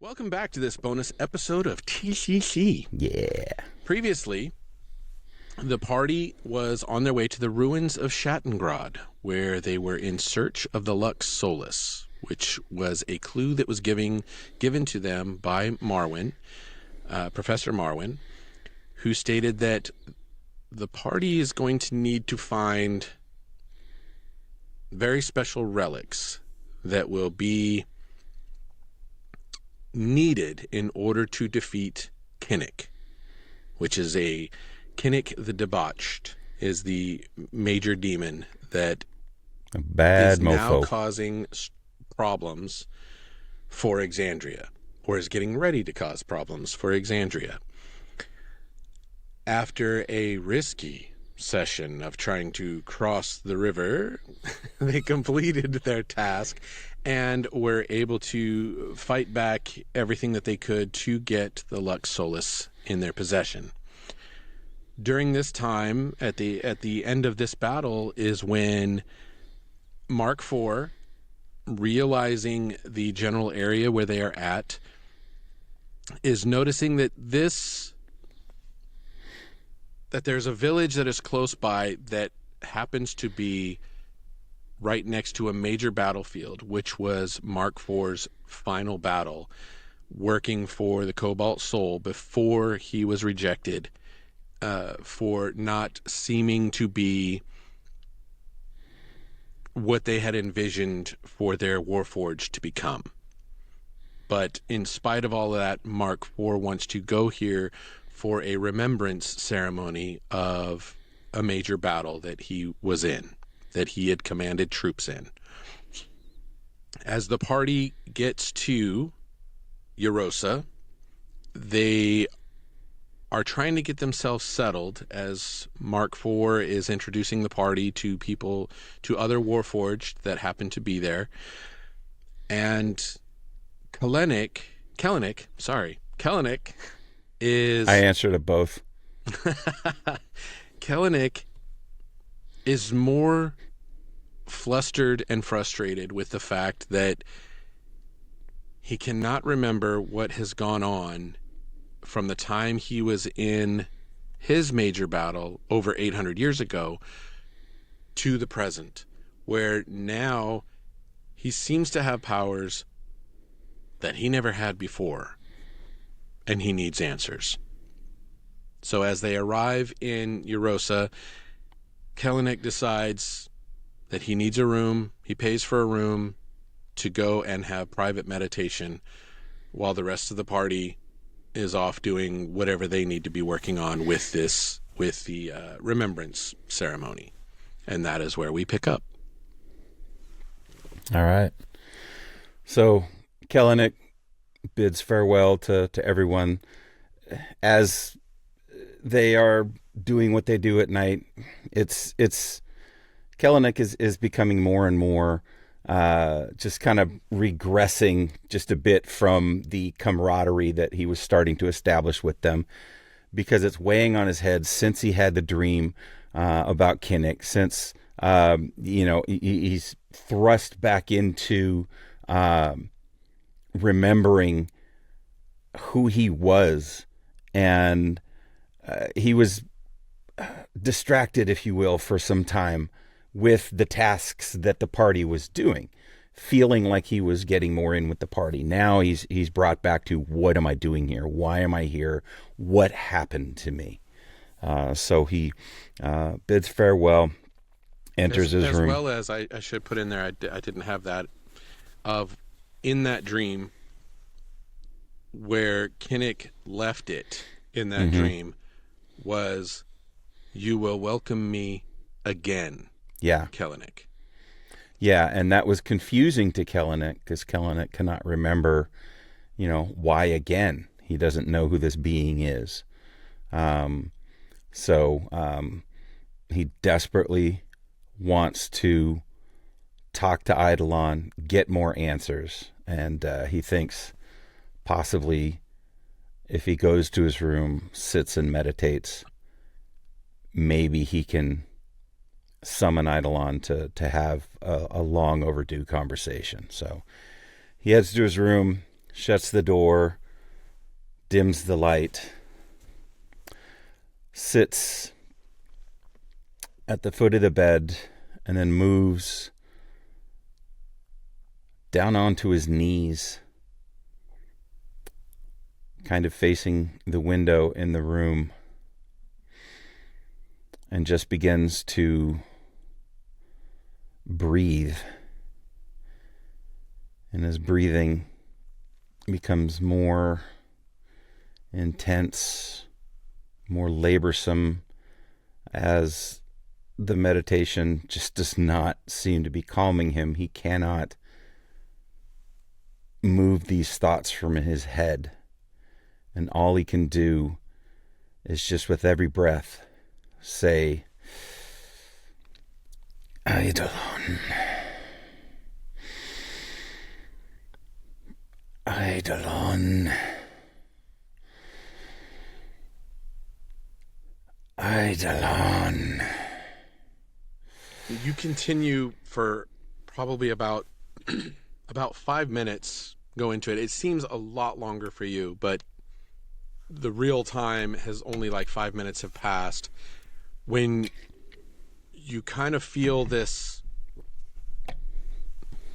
Welcome back to this bonus episode of TCC. Yeah. Previously, the party was on their way to the ruins of Schattengrad, where they were in search of the Lux Solus, which was a clue that was given to them by Marwyn, Professor Marwyn, who stated that the party is going to need to find very special relics that will be needed in order to defeat Kelenec, which is Kelenec the Debauched is the major demon that A bad is now mofo. causing problems for Exandria, or is getting ready to cause problems for Exandria. After a risky session of trying to cross the river, they completed their task and were able to fight back everything that they could to get the Lux Solus in their possession. During this time, at the end of this battle, is when Mark IV, realizing the general area where they are at, is noticing that there's a village that is close by that happens to be right next to a major battlefield, which was Mark IV's final battle, working for the Cobalt Soul before he was rejected for not seeming to be what they had envisioned for their Warforged to become. But in spite of all of that, Mark IV wants to go here for a remembrance ceremony of a major battle that he was in, that he had commanded troops in. As the party gets to Erosa, they are trying to get themselves settled as Mark IV is introducing the party to people, to other Warforged that happen to be there. And Kelenec is... I answer to both. Kelenec is more flustered and frustrated with the fact that he cannot remember what has gone on from the time he was in his major battle over 800 years ago to the present, where now he seems to have powers that he never had before, and he needs answers. So as they arrive in Erosa, Kelenec decides that he needs a room. He pays for a room to go and have private meditation while the rest of the party is off doing whatever they need to be working on with the remembrance ceremony. And that is where we pick up. All right. So Kelenec bids farewell to everyone as they are doing what they do at night. It's Kelenec is becoming more and more just kind of regressing just a bit from the camaraderie that he was starting to establish with them, because it's weighing on his head since he had the dream about Kelenec, since he's thrust back into remembering who he was, and he was distracted, if you will, for some time with the tasks that the party was doing, feeling like he was getting more in with the party. Now he's brought back to, what am I doing here? Why am I here? What happened to me? So he bids farewell, enters his room. As well as, I should put in there, I didn't have that, of in that dream where Kelenec left it in that dream was, you will welcome me again. Yeah. Kelenec. Yeah, and that was confusing to Kelenec, because Kelenec cannot remember, why again. He doesn't know who this being is. So he desperately wants to talk to Eidolon, get more answers, and he thinks possibly if he goes to his room, sits and meditates, maybe he can summon Eidolon to have a long overdue conversation. So he heads to his room, shuts the door, dims the light, sits at the foot of the bed, and then moves down onto his knees, kind of facing the window in the room, and just begins to breathe. And his breathing becomes more intense, more laborsome, as the meditation just does not seem to be calming him. He cannot move these thoughts from his head. And all he can do is just with every breath say, Eidolon. Eidolon. Eidolon. You continue for probably about 5 minutes, go into it. It seems a lot longer for you, but the real time has only like 5 minutes have passed when you kind of feel this.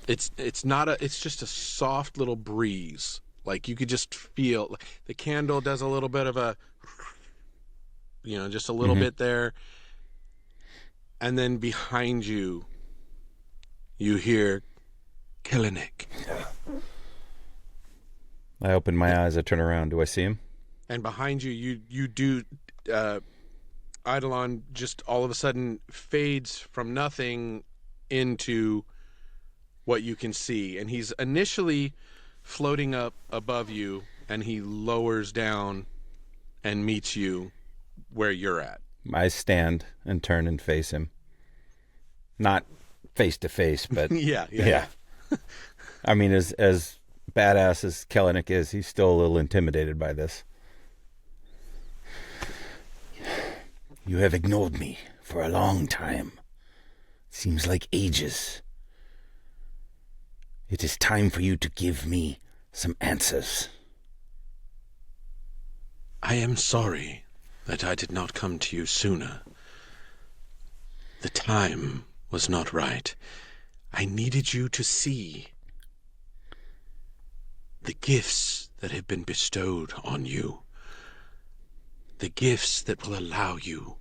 It's just a soft little breeze. Like you could just feel the candle does a little bit of a, just a little bit there. And then behind you, you hear Kelenec. I open my eyes, I turn around. Do I see him? And behind you, you do, Eidolon just all of a sudden fades from nothing into what you can see. And he's initially floating up above you, and he lowers down and meets you where you're at. I stand and turn and face him. Not face to face, but yeah. I mean, as badass as Kelenec is, he's still a little intimidated by this. You have ignored me for a long time. Seems like ages. It is time for you to give me some answers. I am sorry that I did not come to you sooner. The time was not right. I needed you to see the gifts that have been bestowed on you. The gifts that will allow you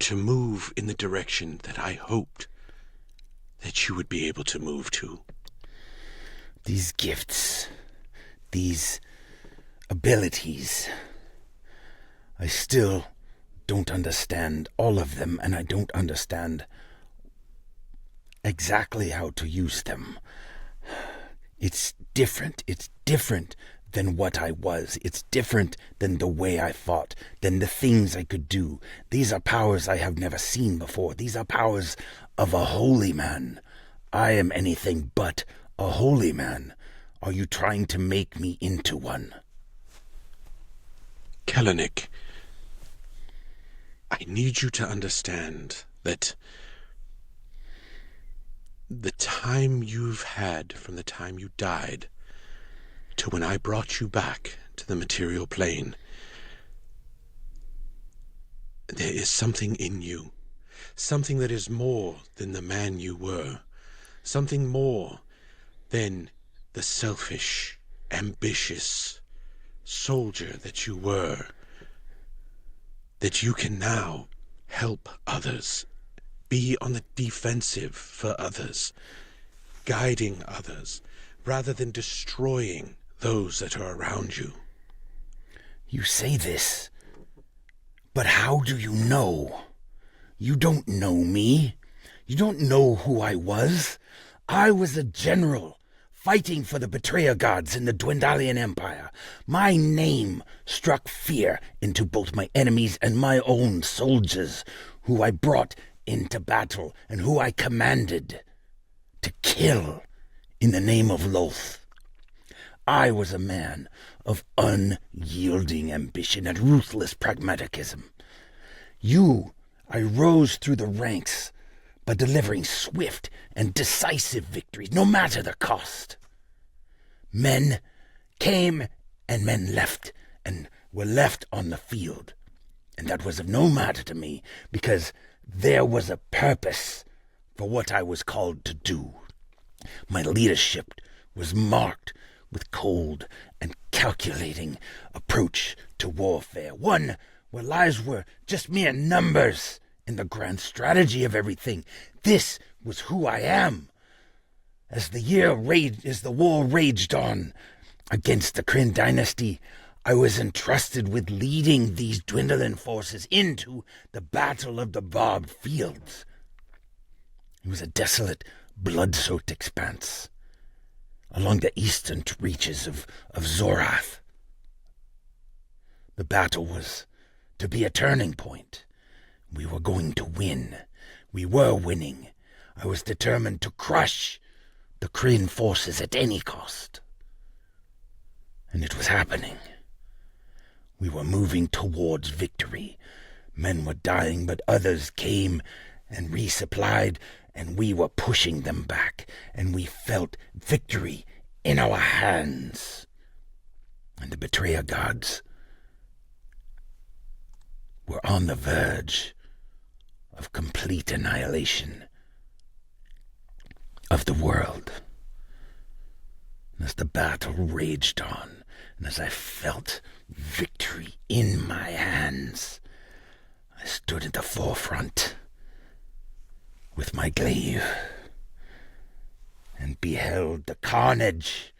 to move in the direction that I hoped that you would be able to move to. These gifts, these abilities, I still don't understand all of them, and I don't understand exactly how to use them. It's different. It's different than what I was. It's different than the way I fought, than the things I could do. These are powers I have never seen before. These are powers of a holy man. I am anything but a holy man. Are you trying to make me into one? Kelenec, I need you to understand that the time you've had from the time you died to when I brought you back to the material plane, there is something in you, something that is more than the man you were, something more than the selfish, ambitious soldier that you were, that you can now help others, be on the defensive for others, guiding others, rather than destroying those that are around you. You say this, but how do you know? You don't know me. You don't know who I was. I was a general fighting for the betrayer gods in the Dwendalian Empire. My name struck fear into both my enemies and my own soldiers, who I brought into battle and who I commanded to kill in the name of Loth. I was a man of unyielding ambition and ruthless pragmatism. I rose through the ranks by delivering swift and decisive victories, no matter the cost. Men came and men left and were left on the field. And that was of no matter to me, because there was a purpose for what I was called to do. My leadership was marked with cold and calculating approach to warfare, one where lives were just mere numbers in the grand strategy of everything. This was who I am. As the war raged on against the Kryn dynasty, I was entrusted with leading these dwindling forces into the Battle of the Barbed Fields. It was a desolate, blood-soaked expanse along the eastern reaches of Zorath. The battle was to be a turning point. We were going to win. We were winning. I was determined to crush the Kryn forces at any cost. And it was happening. We were moving towards victory. Men were dying, but others came and resupplied, and we were pushing them back, and we felt victory in our hands. And the betrayer gods were on the verge of complete annihilation of the world. And as the battle raged on, and as I felt victory in my hands, I stood at the forefront with my glaive and beheld the carnage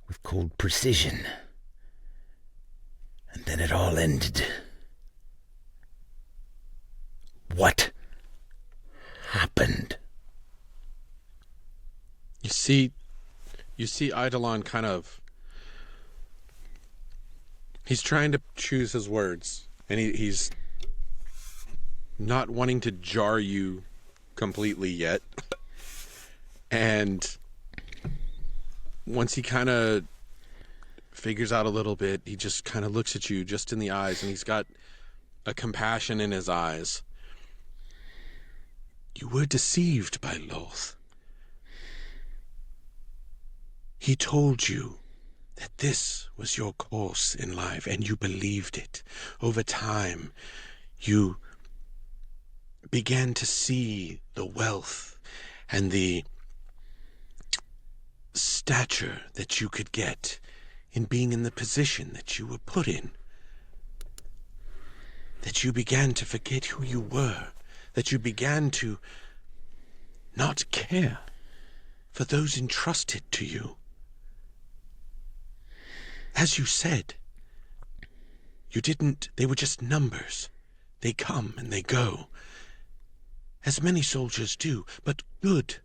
with cold precision. And then it all ended. What happened? You see Eidolon kind of... He's trying to choose his words, and he's not wanting to jar you completely yet. And once he kind of figures out a little bit, he just kind of looks at you just in the eyes, and he's got a compassion in his eyes. You were deceived by Loth. He told you that this was your course in life, and you believed it. Over time, you began to see the wealth and the stature that you could get in being in the position that you were put in. That you began to forget who you were. That you began to not care for those entrusted to you. As you said, they were just numbers. They come and they go, as many soldiers do, but good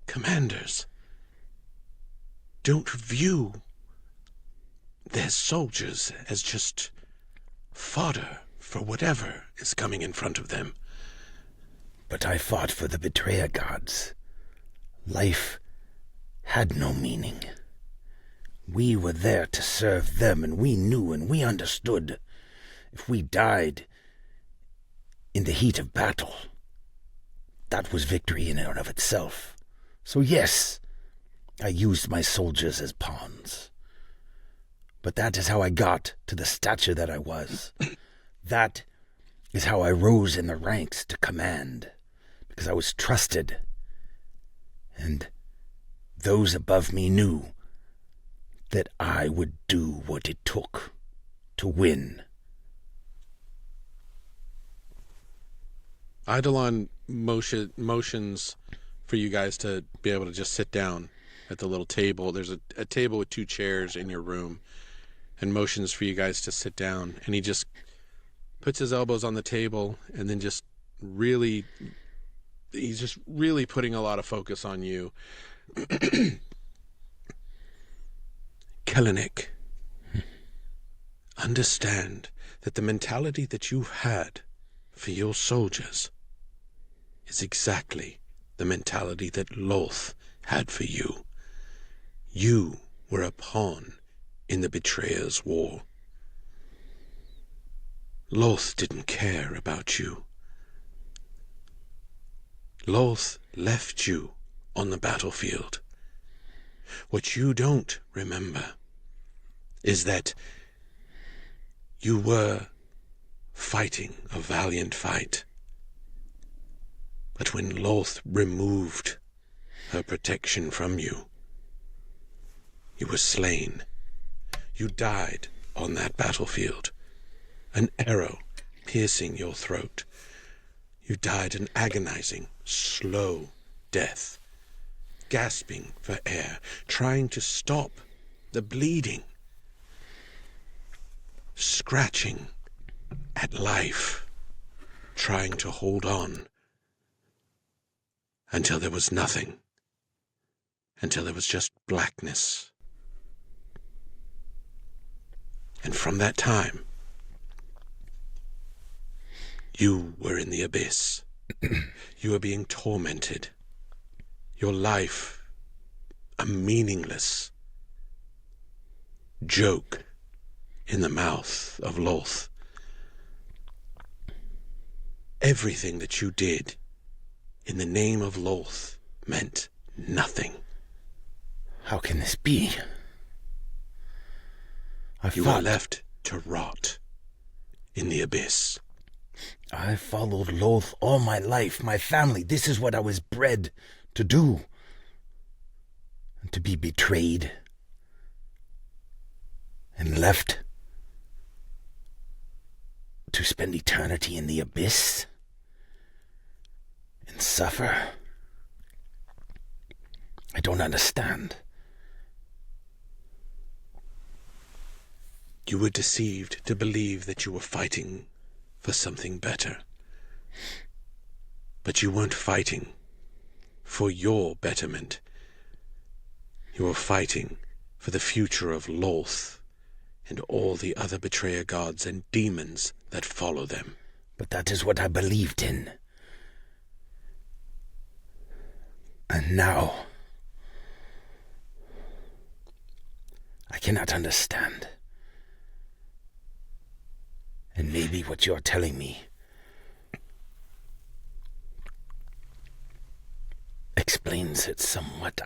commanders don't view their soldiers as just fodder for whatever is coming in front of them. But I fought for the betrayer gods. Life had no meaning. We were there to serve them, and we knew and we understood. If we died in the heat of battle, that was victory in and of itself. So yes, I used my soldiers as pawns. But that is how I got to the stature that I was. That is how I rose in the ranks to command, because I was trusted. And those above me knew that I would do what it took to win. Eidolon motions for you guys to be able to just sit down at the little table. There's a table with 2 chairs in your room, and motions for you guys to sit down. And he just puts his elbows on the table, and then he's just really putting a lot of focus on you. Kelenec, understand that the mentality that you've had for your soldiers is exactly the mentality that Loth had for you. You were a pawn in the betrayer's war. Loth didn't care about you. Loth left you on the battlefield What you don't remember is that you were fighting a valiant fight. But when Lolth removed her protection from you, you were slain. You died on that battlefield, an arrow piercing your throat. You died an agonizing, slow death, gasping for air, trying to stop the bleeding, scratching at life, trying to hold on until there was nothing, until there was just blackness. And from that time, you were in the abyss. You were being tormented. Your life, a meaningless joke in the mouth of Lolth. Everything that you did in the name of Lolth meant nothing. How can this be? You were left to rot in the abyss. I followed Lolth all my life, my family. This is what I was bred to do. And to be betrayed and left to spend eternity in the abyss and suffer. I don't understand. You were deceived to believe that you were fighting for something better. But you weren't fighting for your betterment. You were fighting for the future of Lolth and all the other betrayer gods and demons that follow them. But that is what I believed in. And now, I cannot understand. And maybe what you're telling me explains it somewhat.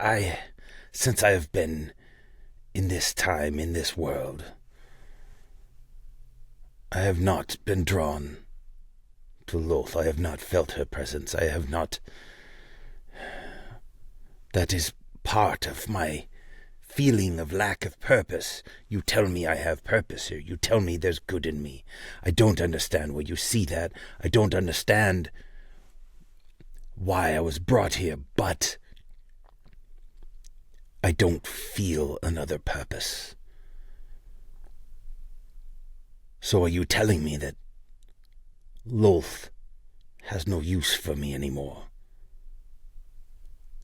Since I have been in this time, in this world, I have not been drawn to Lolth. I have not felt her presence. I have not... That is part of my feeling of lack of purpose. You tell me I have purpose here. You tell me there's good in me. I don't understand where you see that. I don't understand why I was brought here, but I don't feel another purpose. So are you telling me that Lolth has no use for me anymore?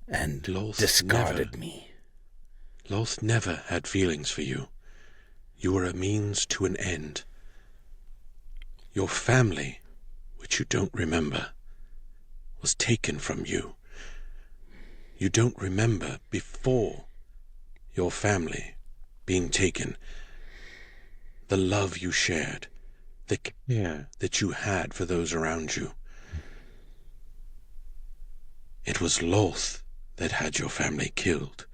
And Lolth discarded me? Lolth never had feelings for you. You were a means to an end. Your family, which you don't remember, was taken from you. You don't remember before your family being taken, the love you shared, the care that you had for those around you. It was Lolth that had your family killed,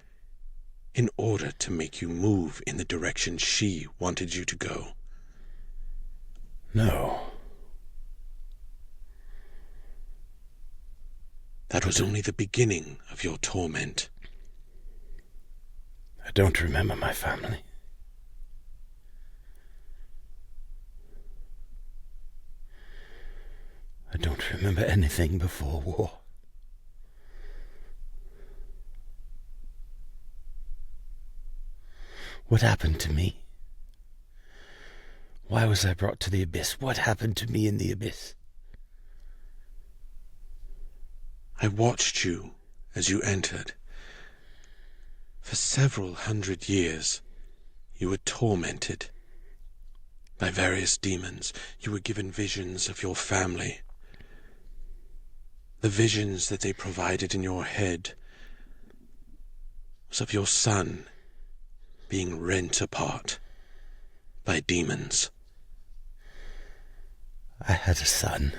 in order to make you move in the direction she wanted you to go. No. That was only the beginning of your torment. I don't remember my family. I don't remember anything before war. What happened to me? Why was I brought to the abyss? What happened to me in the abyss? I watched you as you entered. For several hundred years, you were tormented by various demons. You were given visions of your family. The visions that they provided in your head was of your son being rent apart by demons. I had a son.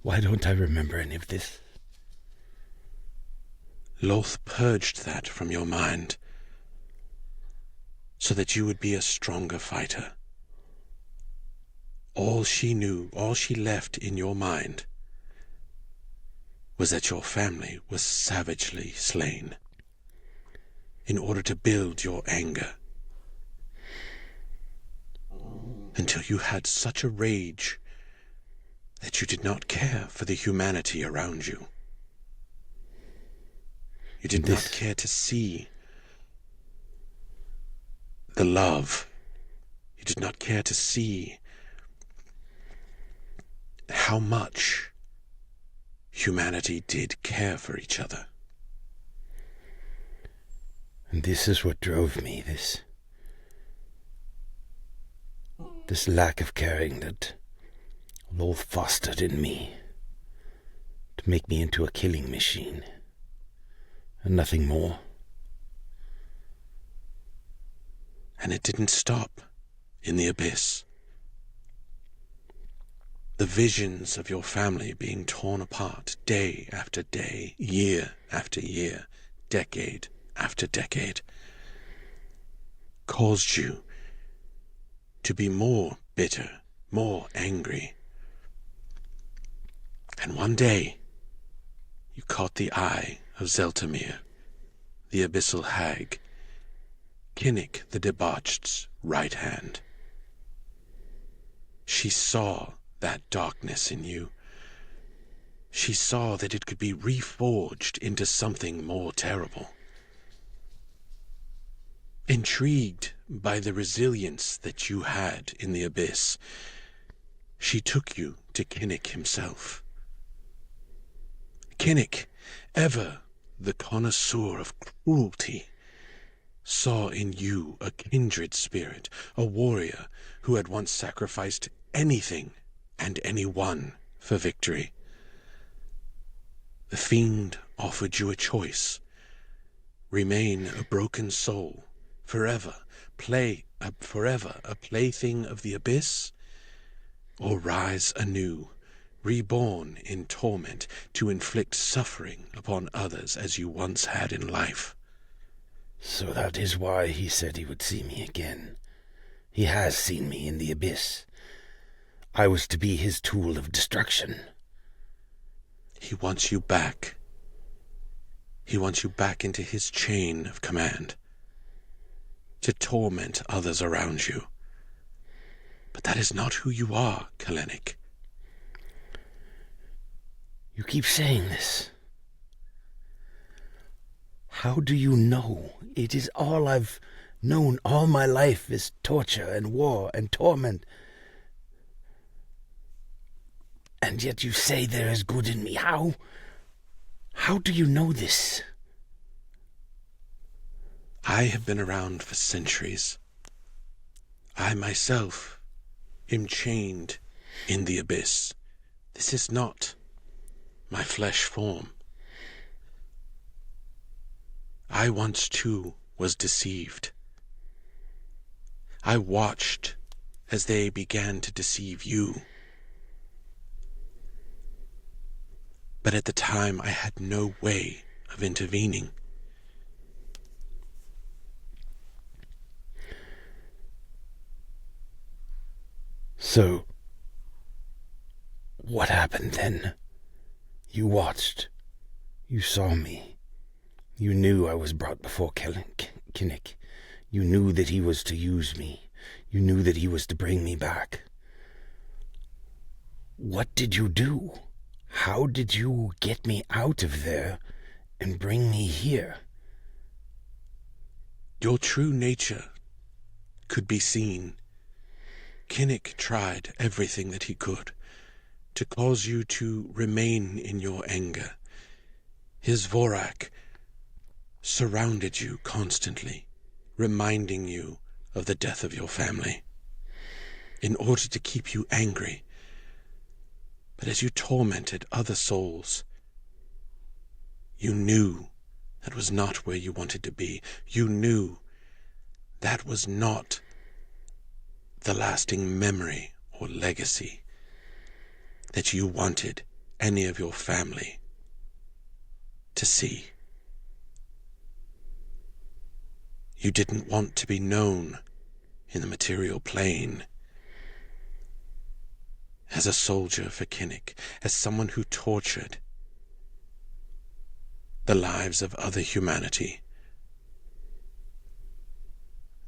Why don't I remember any of this? Loth purged that from your mind so that you would be a stronger fighter. All she knew, all she left in your mind, was that your family was savagely slain in order to build your anger, until you had such a rage that you did not care for the humanity around you. You did not care to see the love. You did not care to see how much humanity did care for each other. And this is what drove me, this lack of caring that Loth fostered in me to make me into a killing machine, and nothing more. And it didn't stop in the abyss. The visions of your family being torn apart day after day, year after year, decade after decade, caused you to be more bitter, more angry. And one day, you caught the eye of Zeltamir, the abyssal hag, Kelenec the debauched's right hand. She saw that darkness in you. She saw that it could be reforged into something more terrible. Intrigued by the resilience that you had in the abyss, she took you to Kelenec himself. Kelenec, ever the connoisseur of cruelty, saw in you a kindred spirit, a warrior who had once sacrificed anything and anyone for victory. The fiend offered you a choice: remain a broken soul, forever a plaything of the abyss, or rise anew, reborn in torment to inflict suffering upon others as you once had in life. So that is why he said he would see me again. He has seen me in the abyss. I was to be his tool of destruction. He wants you back. He wants you back into his chain of command, to torment others around you. But that is not who you are, Kelenec. You keep saying this. How do you know? It is all I've known all my life is torture and war and torment. And yet you say there is good in me. How? How do you know this? I have been around for centuries. I myself am chained in the abyss. This is not my flesh form. I once too was deceived. I watched as they began to deceive you. But at the time I had no way of intervening. So, what happened then? You watched. You saw me. You knew I was brought before Kelenec. You knew that he was to use me. You knew that he was to bring me back. What did you do? How did you get me out of there and bring me here? Your true nature could be seen. Kelenec tried everything that he could to cause you to remain in your anger. His Vorak surrounded you constantly, reminding you of the death of your family, in order to keep you angry. But as you tormented other souls, you knew that was not where you wanted to be. You knew that was not the lasting memory or legacy that you wanted any of your family to see. You didn't want to be known in the material plane as a soldier for Kelenec, as someone who tortured the lives of other humanity.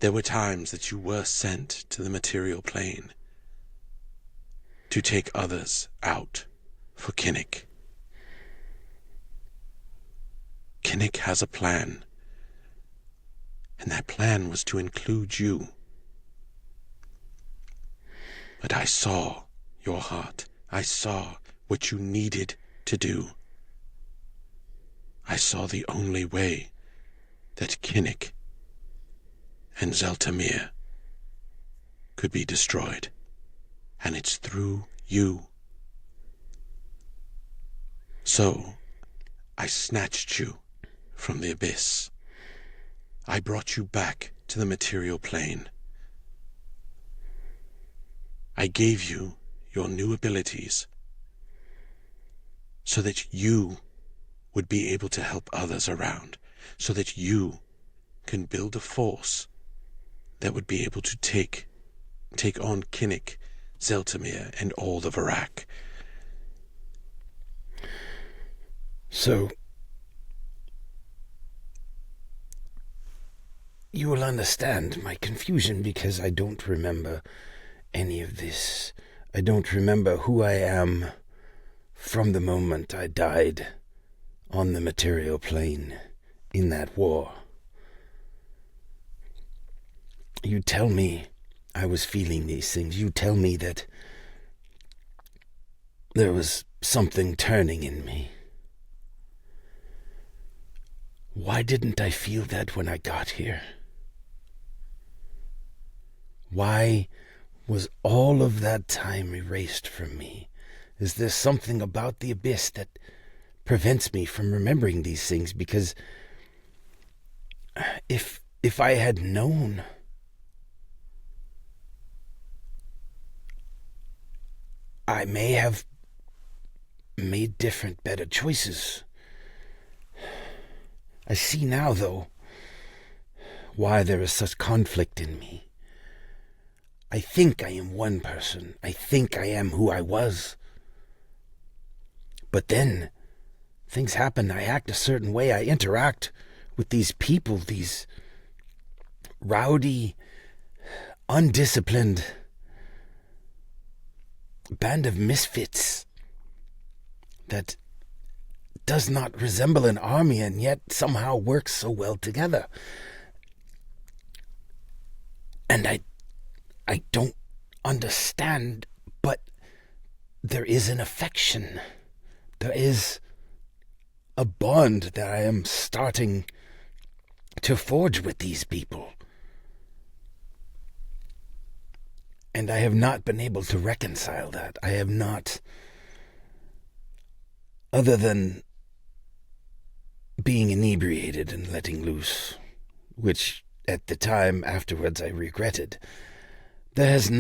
There were times that you were sent to the material plane to take others out for Kelenec. Kelenec has a plan, and that plan was to include you. But I saw your heart. I saw what you needed to do. I saw the only way that Kelenec and Zeltamir could be destroyed, and it's through you. So, I snatched you from the abyss. I brought you back to the material plane. I gave you your new abilities so that you would be able to help others around, so that you can build a force that would be able to take on Kelenec, Zeltamir, and all the Varak. So, you will understand my confusion because I don't remember any of this. I don't remember who I am from the moment I died on the material plane in that war. You tell me I was feeling these things. You tell me that there was something turning in me. Why didn't I feel that when I got here? Why was all of that time erased from me? Is there something about the abyss that prevents me from remembering these things? Because if I had known, I may have made different, better choices. I see now, though, why there is such conflict in me. I think I am one person. I think I am who I was. But then, things happen. I act a certain way. I interact with these people, these rowdy, undisciplined band of misfits that does not resemble an army and yet somehow works so well together. And I don't understand, but there is an affection. There is a bond that I am starting to forge with these people. And I have not been able to reconcile that. I have not, other than being inebriated and letting loose, which at the time afterwards I regretted. I have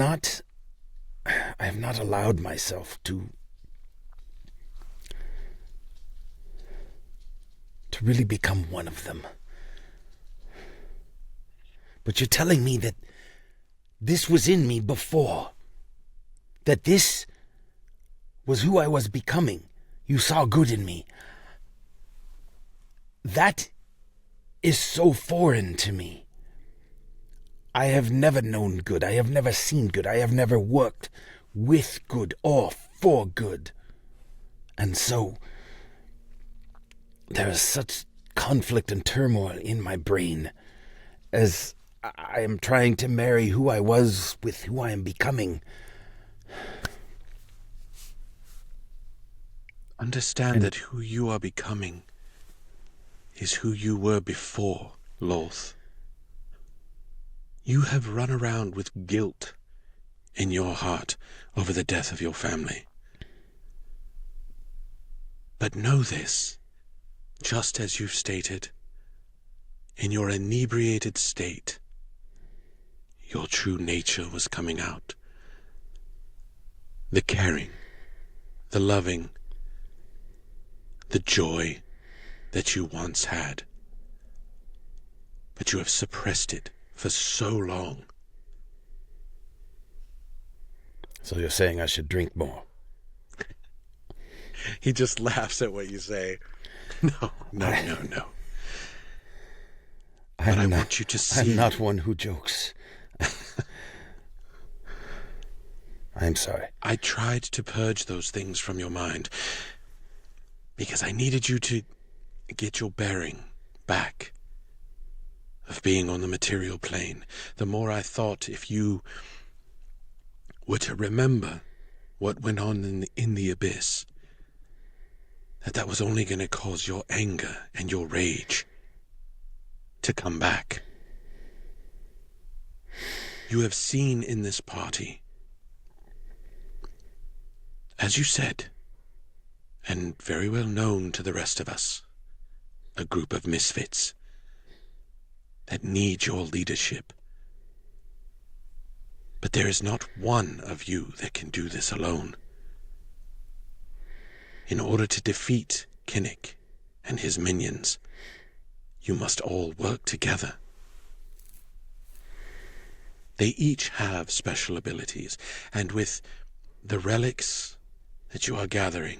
not allowed myself to really become one of them. But you're telling me that this was in me before, that this was who I was becoming. You saw good in me. That is so foreign to me. I have never known good. I have never seen good. I have never worked with good or for good. And so there is such conflict and turmoil in my brain as I am trying to marry who I was with who I am becoming. Understand that who you are becoming is who you were before, Lolth. You have run around with guilt in your heart over the death of your family. But know this, just as you've stated, in your inebriated state, your true nature was coming out. The caring, the loving, the joy that you once had. But you have suppressed it for so long. So you're saying I should drink more? He just laughs at what you say. No. But I want you to see. I'm not one who jokes. I'm sorry. I tried to purge those things from your mind because I needed you to get your bearing back of being on the material plane. The more I thought, if you were to remember what went on in the abyss, that was only going to cause your anger and your rage to come back. You have seen in this party, as you said, and very well known to the rest of us, a group of misfits that need your leadership. But there is not one of you that can do this alone. In order to defeat Kelenec and his minions, you must all work together. They each have special abilities, and with the relics that you are gathering,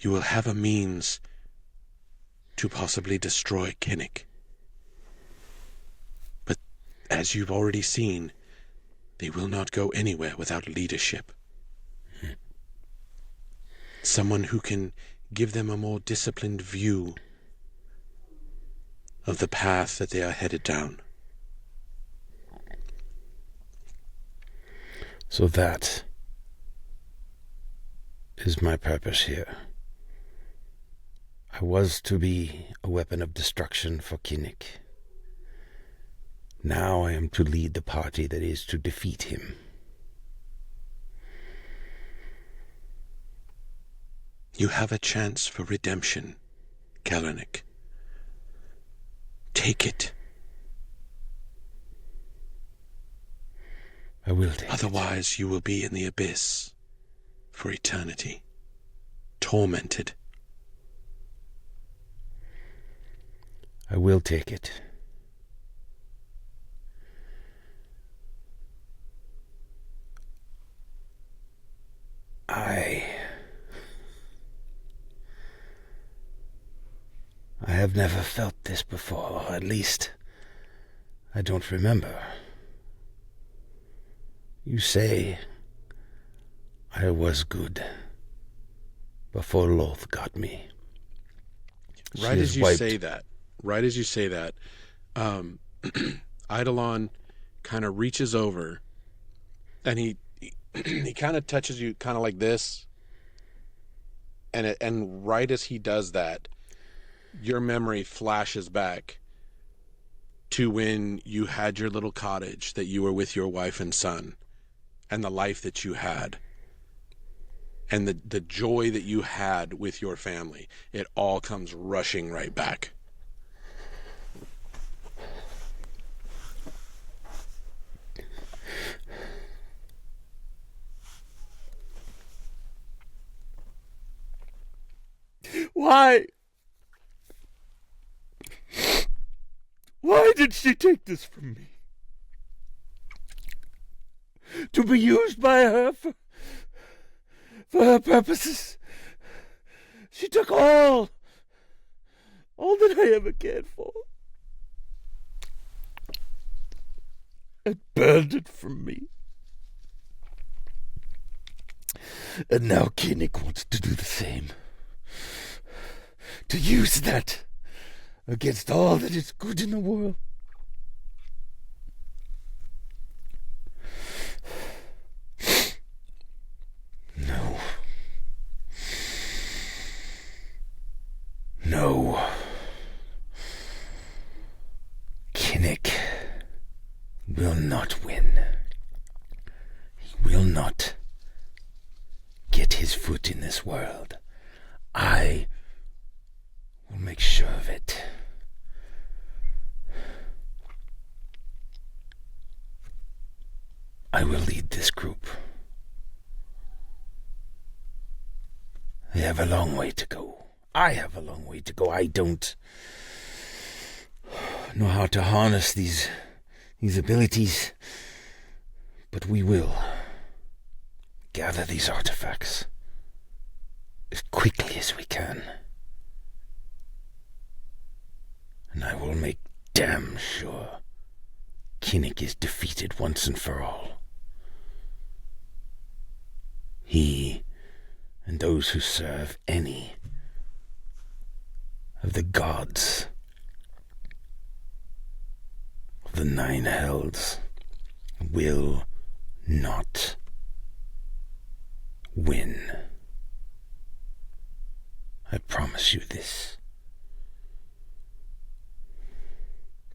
you will have a means to possibly destroy Kelenec. But as you've already seen, they will not go anywhere without leadership. Someone who can give them a more disciplined view of the path that they are headed down. So that is my purpose here. I was to be a weapon of destruction for Kelenec. Now I am to lead the party that is to defeat him. You have a chance for redemption, Kelenec. Take it. I will take Otherwise, you will be in the abyss for eternity, tormented. I will take it. I have never felt this before, or at least I don't remember. You say I was good before Loth got me. Right as you say that, Eidolon kind of reaches over and he kind of touches you kind of like this. And right as he does that, your memory flashes back to when you had your little cottage that you were with your wife and son, and the life that you had, and the joy that you had with your family. It all comes rushing right back. Why? Why did she take this from me? To be used by her for her purposes. She took all that I ever cared for, and burned it from me. And now Kelenec wants to do the same. To use that against all that is good in the world. No. No. Kelenec will not win. He will not get his foot in this world. I will make sure of it. I will lead this group. have a long way to go. I have a long way to go. I don't know how to harness these abilities, but we will gather these artifacts as quickly as we can. And I will make damn sure Kelenec is defeated once and for all. He and those who serve any of the gods of the Nine Hells will not win. I promise you this.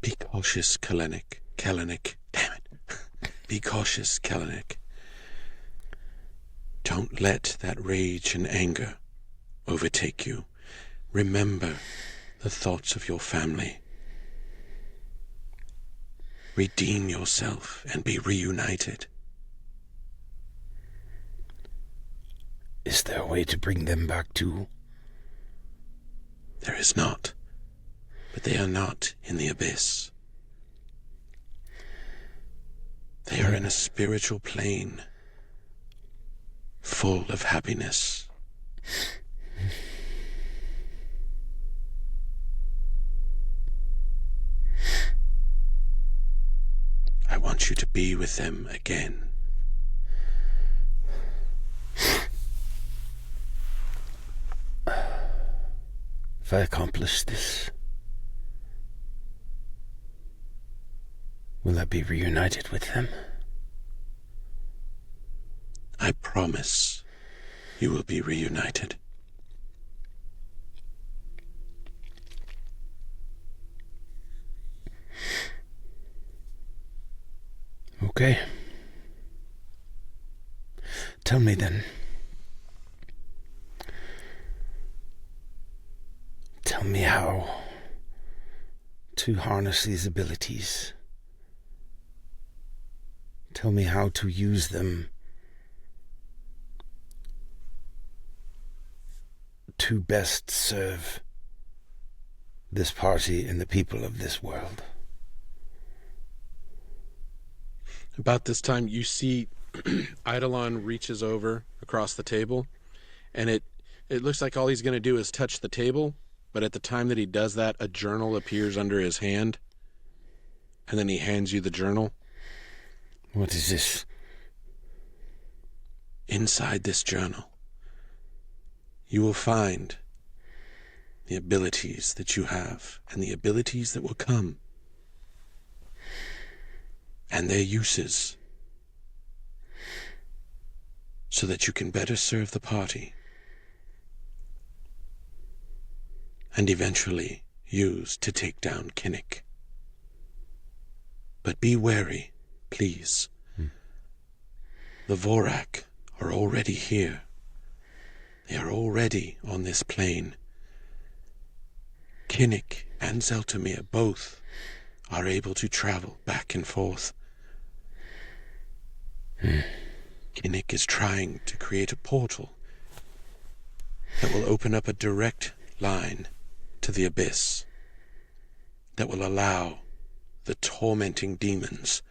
Be cautious, Kelenec. Kelenec. Damn it. Be cautious, Kelenec. Don't let that rage and anger overtake you. Remember the thoughts of your family. Redeem yourself and be reunited. Is there a way to bring them back too? There is not. But they are not in the abyss. They are in a spiritual plane, full of happiness. I want you to be with them again. If I accomplish this, will I be reunited with them? I promise you will be reunited. Okay. Tell me then. Tell me how to harness these abilities. Tell me how to use them to best serve this party and the people of this world. About this time, you see Eidolon reaches over across the table, and it looks like all he's going to do is touch the table, but at the time that he does that, a journal appears under his hand, and then he hands you the journal. What is this? Inside this journal, you will find the abilities that you have and the abilities that will come, and their uses, so that you can better serve the party and eventually use to take down Kelenec. But be wary, please. The Vorak are already here. They are already on this plane. Kelenec and Zeltamir both are able to travel back and forth. Kelenec is trying to create a portal that will open up a direct line to the abyss, that will allow the tormenting demons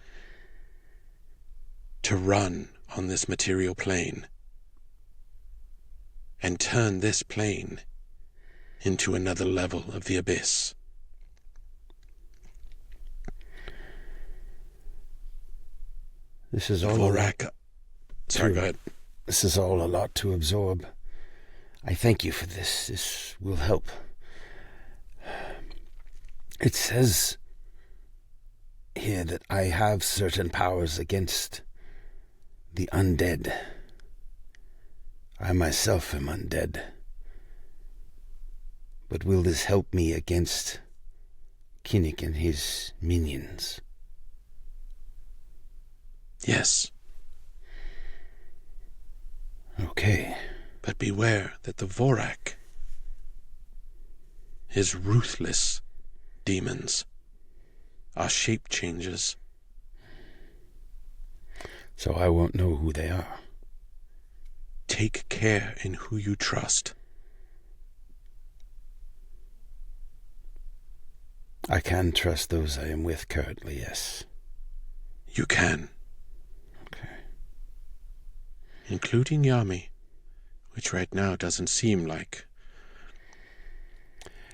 to run on this material plane and turn this plane into another level of the abyss. This is The all Vorak. Sorry, go ahead. This is all a lot to absorb. I thank you for this. This will help. It says here that I have certain powers against the undead. I myself am undead. But will this help me against Kelenec and his minions? Yes, Okay. but beware that the Vorak is ruthless demons, are shape changers. So I won't know who they are. Take care in who you trust. I can trust those I am with currently, yes. You can. Okay. Including Yami, which right now doesn't seem like,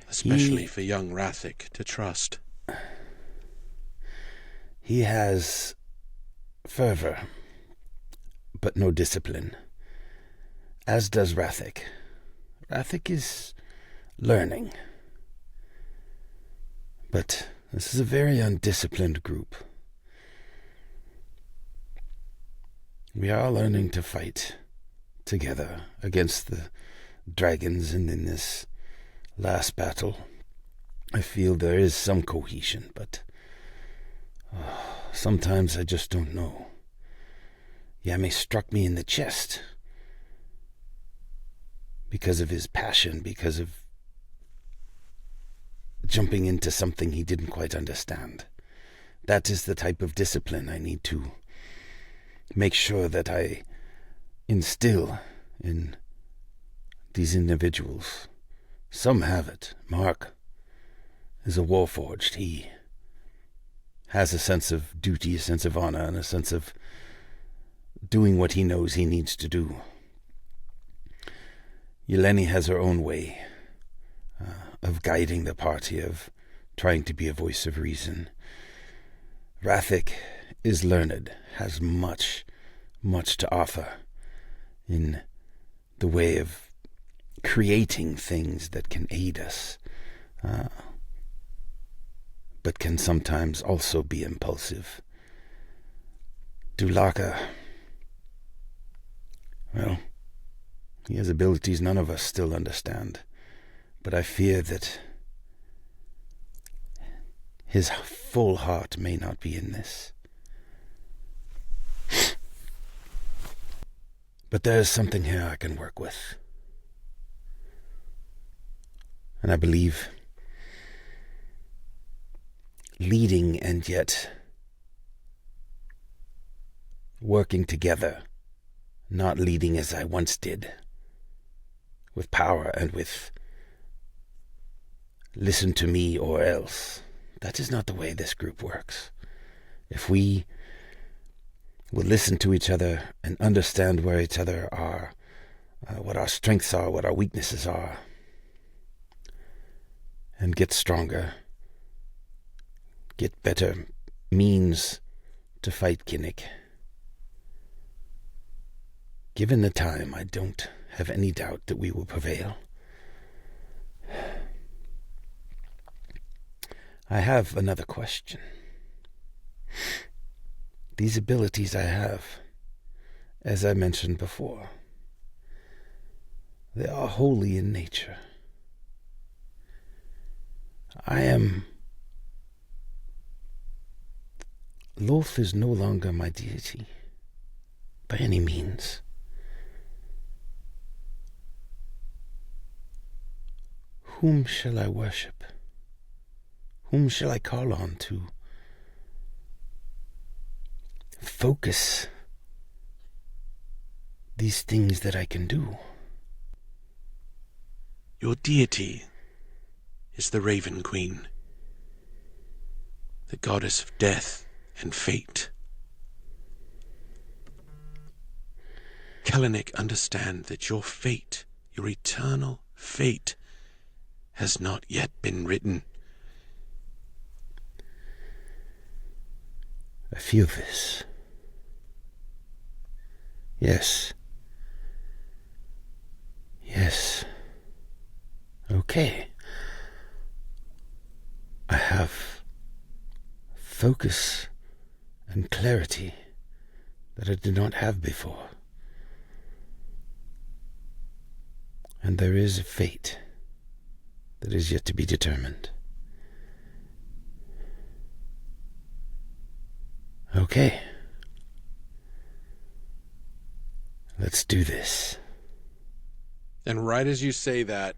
especially for young Rathic, to trust. He has fervor, but no discipline. As does Rathic. Rathic is learning. But this is a very undisciplined group. We are learning to fight together against the dragons, and in this last battle, I feel there is some cohesion, but sometimes I just don't know. Yami struck me in the chest because of his passion, because of jumping into something he didn't quite understand. That is the type of discipline I need to make sure that I instill in these individuals. Some have it. Mark is a warforged. He has a sense of duty, a sense of honor, and a sense of doing what he knows he needs to do. Yeleni has her own way of guiding the party, of trying to be a voice of reason. Rathic is learned, has much to offer in the way of creating things that can aid us, but can sometimes also be impulsive. Dulaka, well, he has abilities none of us still understand, but I fear that his full heart may not be in this. But there is something here I can work with. And I believe leading and yet working together, not leading as I once did, with power and with listen to me or else. That is not the way this group works. If we will listen to each other and understand where each other are, what our strengths are, what our weaknesses are, and get stronger, get better means to fight Kelenec. Given the time, I don't have any doubt that we will prevail. I have another question. These abilities I have, as I mentioned before, they are holy in nature. Lolth is no longer my deity, by any means. Whom shall I worship? Whom shall I call on to focus these things that I can do? Your deity is the Raven Queen, the goddess of death and fate. Kelenec, understand that your fate, your eternal fate, has not yet been written. I feel this. Yes. Yes. Okay. I have focus and clarity that I did not have before. And there is a fate that is yet to be determined. Okay. Let's do this. And right as you say that,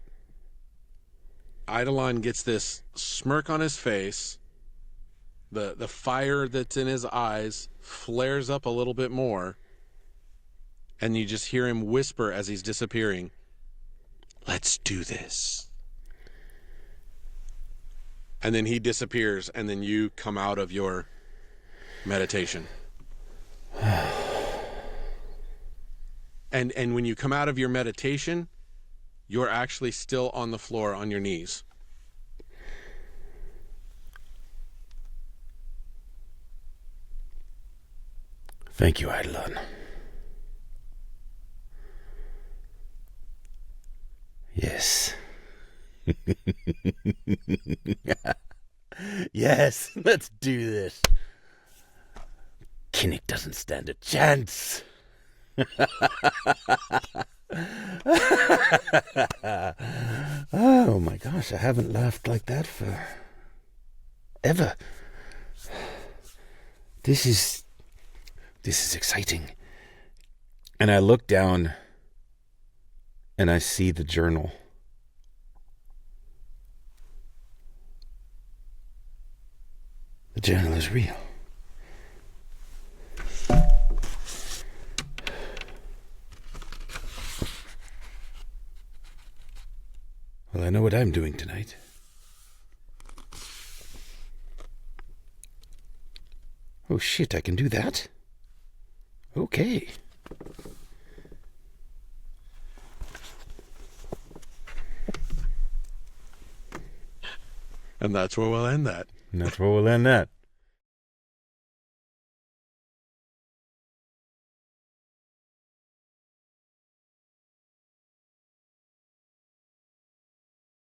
Eidolon gets this smirk on his face. The fire that's in his eyes flares up a little bit more. And you just hear him whisper as he's disappearing, "Let's do this." And then he disappears, and then you come out of your meditation. And when you come out of your meditation, you're actually still on the floor on your knees. Thank you, Eidolon. Yes. Yes, let's do this. Kelenec doesn't stand a chance. Oh my gosh, I haven't laughed like that for ever. This is exciting. And I look down and I see the journal. The journal is real. Well, I know what I'm doing tonight. Oh shit, I can do that? Okay. And that's where we'll end that. And that's where we'll end that.